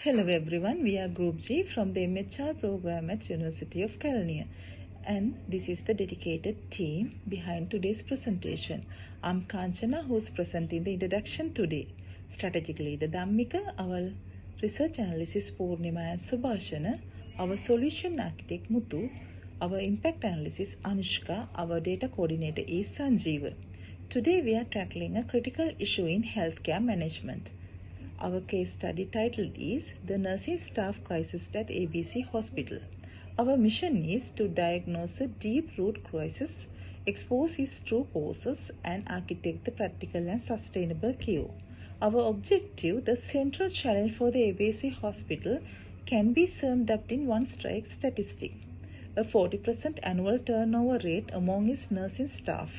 Hello everyone, we are Group G from the MHR program at University of Kelaniya, and this is the dedicated team behind today's presentation. I'm Kanchana, who's presenting the introduction today. Strategic leader Dhammika, our research analysis Purnima and Subhashana, our solution architect Muthu, our impact analysis Anushka, our data coordinator is Sanjeeva. Today we are tackling a critical issue in healthcare management. Our case study title is The Nursing Staff Crisis at ABC Hospital. Our mission is to diagnose a deep root crisis, expose its true causes, and architect the practical and sustainable cure. Our objective, the central challenge for the ABC Hospital, can be summed up in one strike statistic: a 40% annual turnover rate among its nursing staff.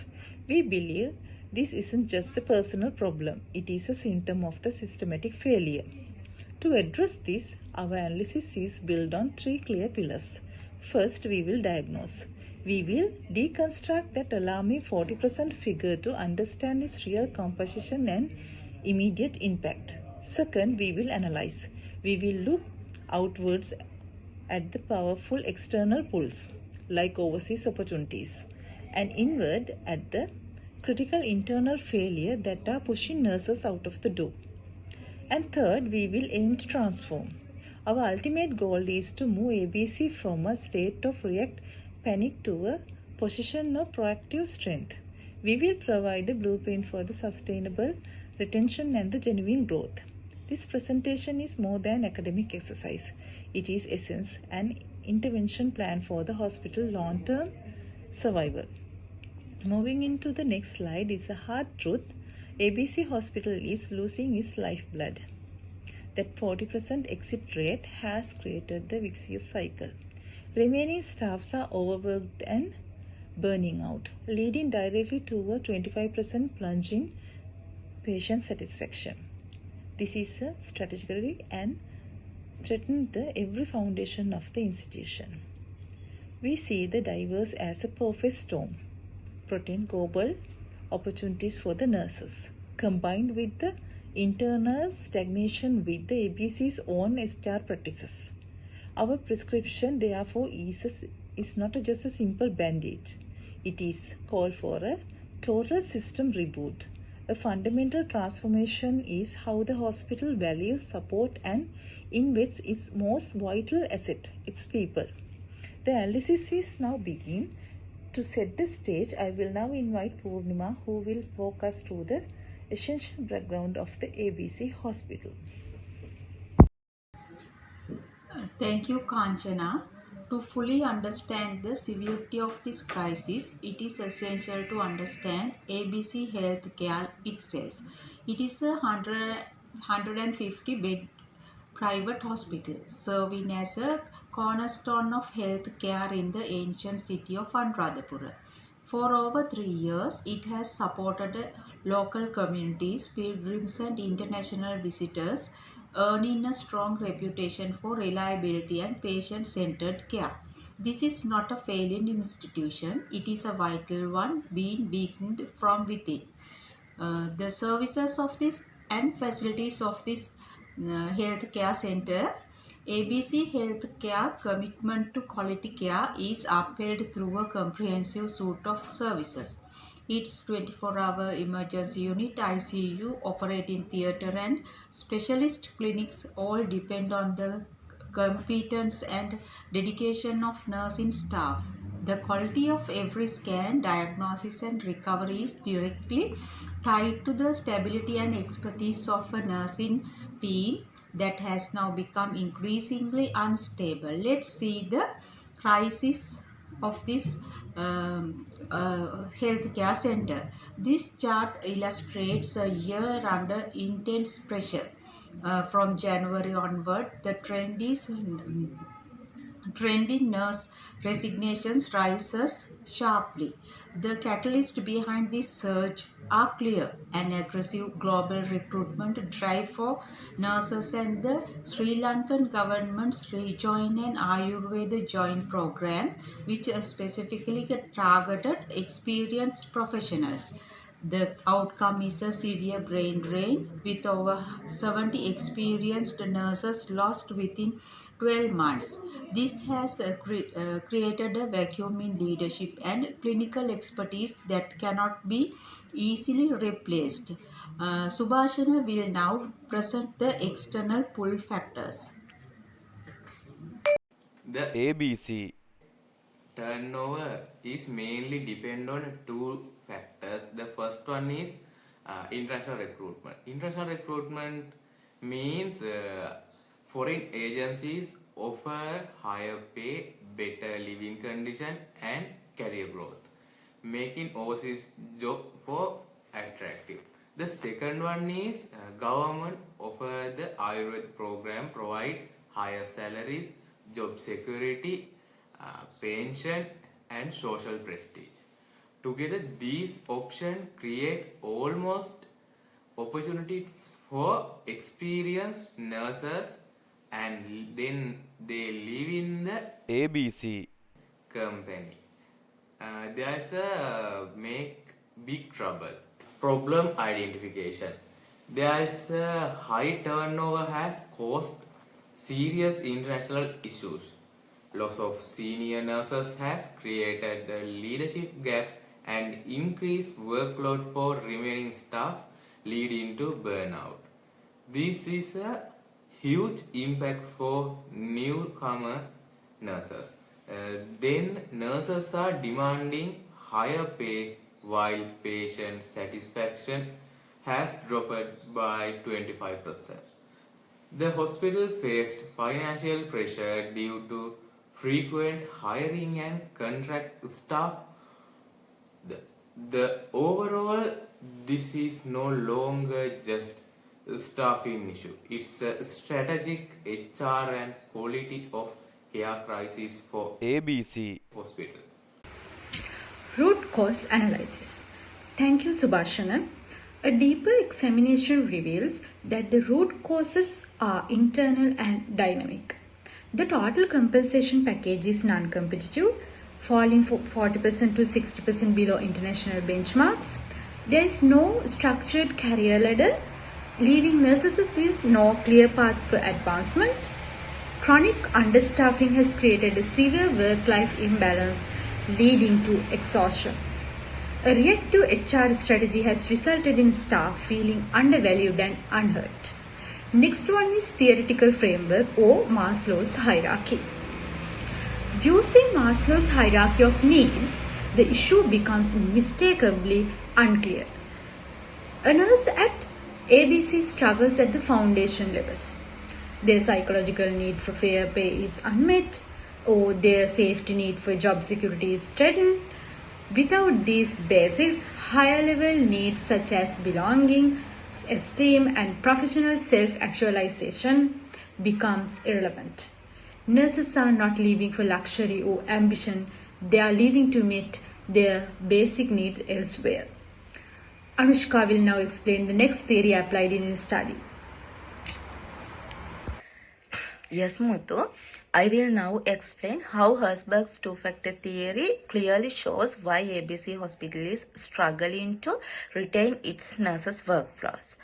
We believe this isn't just a personal problem, it is a symptom of the systematic failure. To address this, our analysis is built on three clear pillars. First, we will diagnose. We will deconstruct that alarming 40% figure to understand its real composition and immediate impact. Second, we will analyze. We will look outwards at the powerful external pulls, like overseas opportunities, and inward at the critical internal failure that are pushing nurses out of the door. And third, we will aim to transform. Our ultimate goal is to move ABC from a state of react panic to a position of proactive strength. We will provide a blueprint for the sustainable retention and the genuine growth. This presentation is more than academic exercise. It is essence an intervention plan for the hospital long-term survival. Moving into the next slide is a hard truth. ABC Hospital is losing its lifeblood. That 40% exit rate has created the vicious cycle. Remaining staffs are overworked and burning out, leading directly to a 25% plunge in patient satisfaction. This is a strategically and threatens the every foundation of the institution. We see the diverse as a perfect storm, protein global opportunities for the nurses, combined with the internal stagnation with the ABC's own STAR practices. Our prescription, therefore, is not just a simple bandage. It is called for a total system reboot. A fundamental transformation is how the hospital values, support, and invests its most vital asset, its people. The analysis is now begin. To set the stage, I will now invite Purnima, who will walk us through the essential background of the ABC Hospital. Thank you, Kanchana. To fully understand the severity of this crisis, it is essential to understand ABC Healthcare itself. It is a 150-bed private hospital serving as a cornerstone of healthcare in the ancient city of Anuradhapura. For over 3 years, it has supported local communities, pilgrims, and international visitors, earning a strong reputation for reliability and patient-centered care. This is not a failing institution, it is a vital one being weakened from within. The services of this and facilities of this healthcare center, ABC Healthcare commitment to quality care is upheld through a comprehensive suite of services. Its 24-hour emergency unit, ICU, operating theatre, and specialist clinics all depend on the competence and dedication of nursing staff. The quality of every scan, diagnosis, and recovery is directly tied to the stability and expertise of a nursing team that has now become increasingly unstable. Let's see the crisis of this healthcare center. This chart illustrates a year under intense pressure. From January onward, the trend in nurse resignations rises sharply. The catalyst behind this surge are clear: an aggressive global recruitment drive for nurses and the Sri Lankan government's Rejoin and Ayurveda Joint program, which specifically targeted experienced professionals. The outcome is a severe brain drain, with over 70 experienced nurses lost within 12 months. This has created a vacuum in leadership and clinical expertise that cannot be easily replaced. Subhashana will now present the external pull factors. The ABC. turnover is mainly depend on two factors. The first one is international recruitment. International recruitment means foreign agencies offer higher pay, better living condition and career growth, making overseas job for attractive. The second one is government offer the Ayurveda program, provide higher salaries, job security, pension and social prestige. Together these options create almost opportunities for experienced nurses and then they live in the ABC. company. There's a make big trouble. Problem identification. There is a high turnover has caused serious international issues. Loss of senior nurses has created a leadership gap and increased workload for remaining staff, leading to burnout. This is a huge impact for newcomer nurses. Then nurses are demanding higher pay while patient satisfaction has dropped by 25%. The hospital faced financial pressure due to frequent hiring and contract staff. The overall, this is no longer just a staffing issue. It's a strategic HR and quality of care crisis for ABC. hospital. Root cause analysis. Thank you, Subhashana. A deeper examination reveals that the root causes are internal and dynamic. The total compensation package is non-competitive, falling 40% to 60% below international benchmarks. There is no structured career ladder, leaving nurses with no clear path for advancement. Chronic understaffing has created a severe work-life imbalance, leading to exhaustion. A reactive HR strategy has resulted in staff feeling undervalued and unheard. Next one is theoretical framework or Maslow's hierarchy. Using Maslow's hierarchy of needs, the issue becomes mistakenly unclear. A nurse at ABC struggles at the foundation levels. Their psychological need for fair pay is unmet, or their safety need for job security is threatened. Without these basics, higher level needs such as belonging, esteem and professional self-actualization becomes irrelevant. Nurses are not living for luxury or ambition, they are living to meet their basic needs elsewhere. Anushka will now explain the next theory applied in his study. Yes, Muthu. I will now explain how Herzberg's two-factor theory clearly shows why ABC Hospital is struggling to retain its nurses' workflows.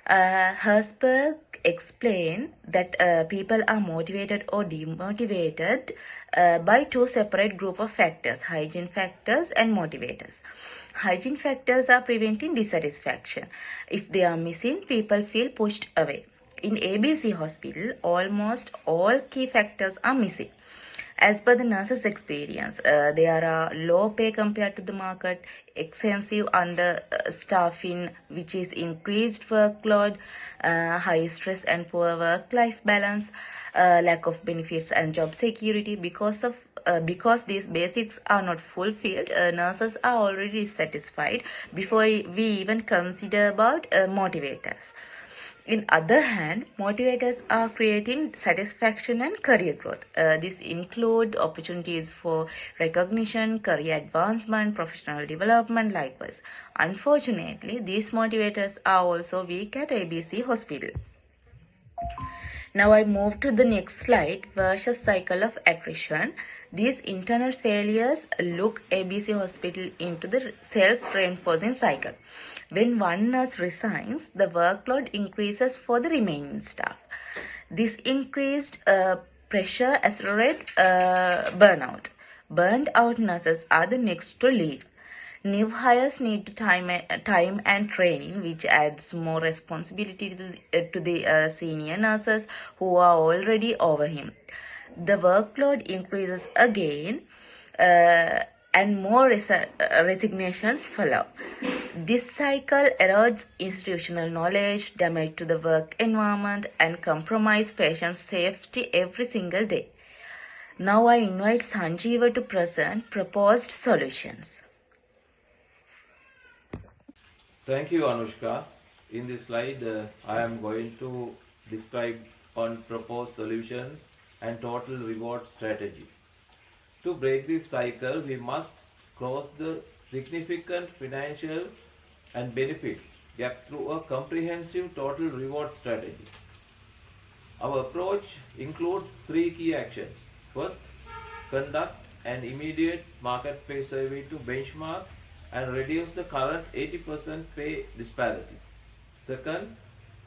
Herzberg explained that people are motivated or demotivated by two separate group of factors, hygiene factors and motivators. Hygiene factors are preventing dissatisfaction. If they are missing, people feel pushed away. In ABC Hospital, almost all key factors are missing. As per the nurses' experience, there are low pay compared to the market, extensive understaffing, which is increased workload, high stress and poor work-life balance, lack of benefits and job security. Because these basics are not fulfilled, nurses are already satisfied before we even consider about motivators. In other hand, motivators are creating satisfaction and career growth. This include opportunities for recognition, career advancement, professional development, likewise. Unfortunately, these motivators are also weak at ABC Hospital. Now I move to the next slide, virtuous cycle of attrition. These internal failures look ABC Hospital into the self-reinforcing cycle. When one nurse resigns, the workload increases for the remaining staff. This increased pressure accelerates burnout. Burned out nurses are the next to leave. New hires need to time and training, which adds more responsibility to the senior nurses who are already over him. The workload increases again, and more resignations follow. This cycle erodes institutional knowledge, damage to the work environment, and compromise patient safety every single day. Now I invite Sanjeeva to present proposed solutions. Thank you, Anushka. In this slide, I am going to describe on proposed solutions and total reward strategy. To break this cycle, we must close the significant financial and benefits gap through a comprehensive total reward strategy. Our approach includes 3 key actions. First, conduct an immediate market pay survey to benchmark and reduce the current 80% pay disparity. Second,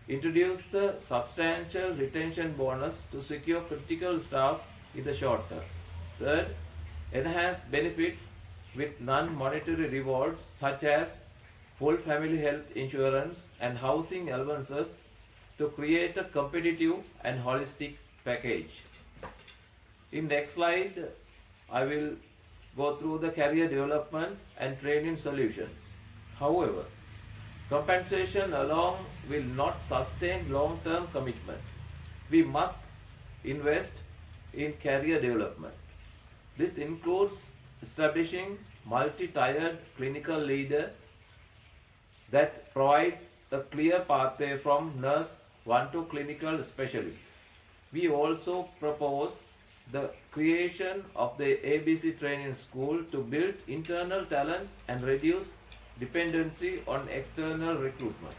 introduce the substantial retention bonus to secure critical staff in the short term. Third, enhance benefits with non-monetary rewards such as full family health insurance and housing allowances to create a competitive and holistic package. In next slide, I will go through the career development and training solutions. However, compensation alone will not sustain long-term commitment. We must invest in career development. This includes establishing multi-tiered clinical leader that provide a clear pathway from nurse 1 to clinical specialist. We also propose the creation of the ABC training school to build internal talent and reduce dependency on external recruitment.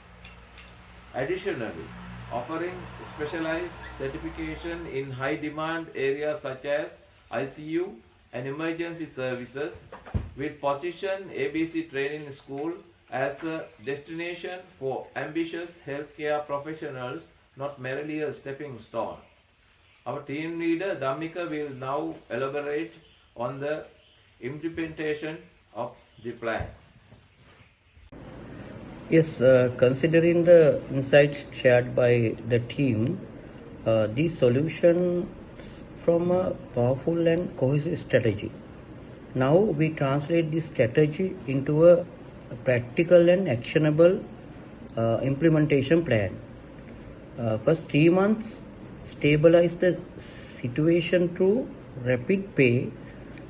Additionally, offering specialized certification in high demand areas such as ICU and emergency services will position ABC training school as a destination for ambitious healthcare professionals, not merely a stepping stone. Our team leader Dhammika will now elaborate on the implementation of the plan. Yes, considering the insights shared by the team, these solutions from a powerful and cohesive strategy. Now we translate this strategy into a practical and actionable implementation plan. First 3 months, stabilize the situation through rapid pay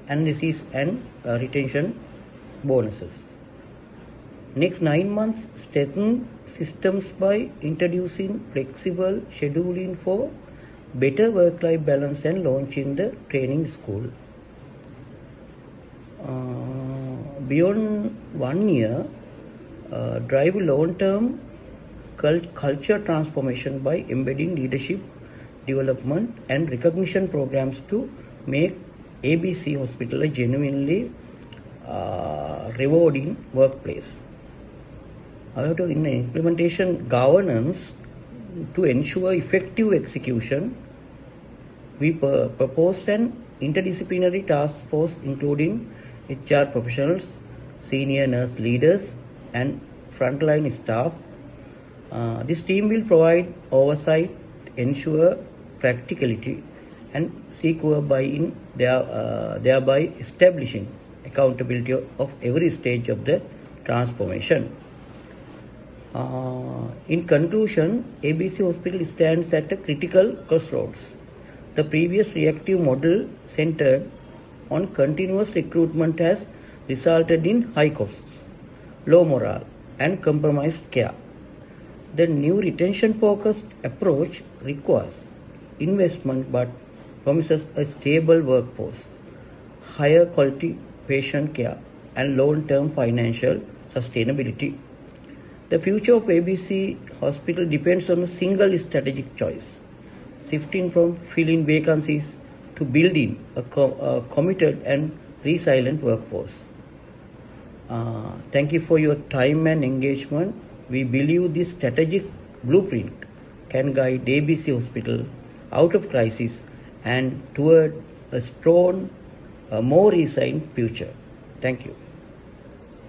analysis and retention bonuses. Next 9 months, strengthen systems by introducing flexible scheduling for better work-life balance and launching the training school. Beyond 1 year, drive long-term culture transformation by embedding leadership development and recognition programs to make ABC Hospital a genuinely rewarding workplace. However, in the implementation governance, to ensure effective execution, we propose an interdisciplinary task force including HR professionals, senior nurse leaders, and frontline staff. This team will provide oversight, ensure practicality, and secure buy-in, thereby establishing accountability of every stage of the transformation. In conclusion, ABC Hospital stands at a critical crossroads. The previous reactive model centered on continuous recruitment has resulted in high costs, low morale, and compromised care. The new retention-focused approach requires investment but promises a stable workforce, higher quality patient care, and long-term financial sustainability. The future of ABC Hospital depends on a single strategic choice: shifting from filling vacancies to building a committed and resilient workforce. Thank you for your time and engagement. We believe this strategic blueprint can guide ABC Hospital out of crisis and toward a strong, more resilient future. Thank you.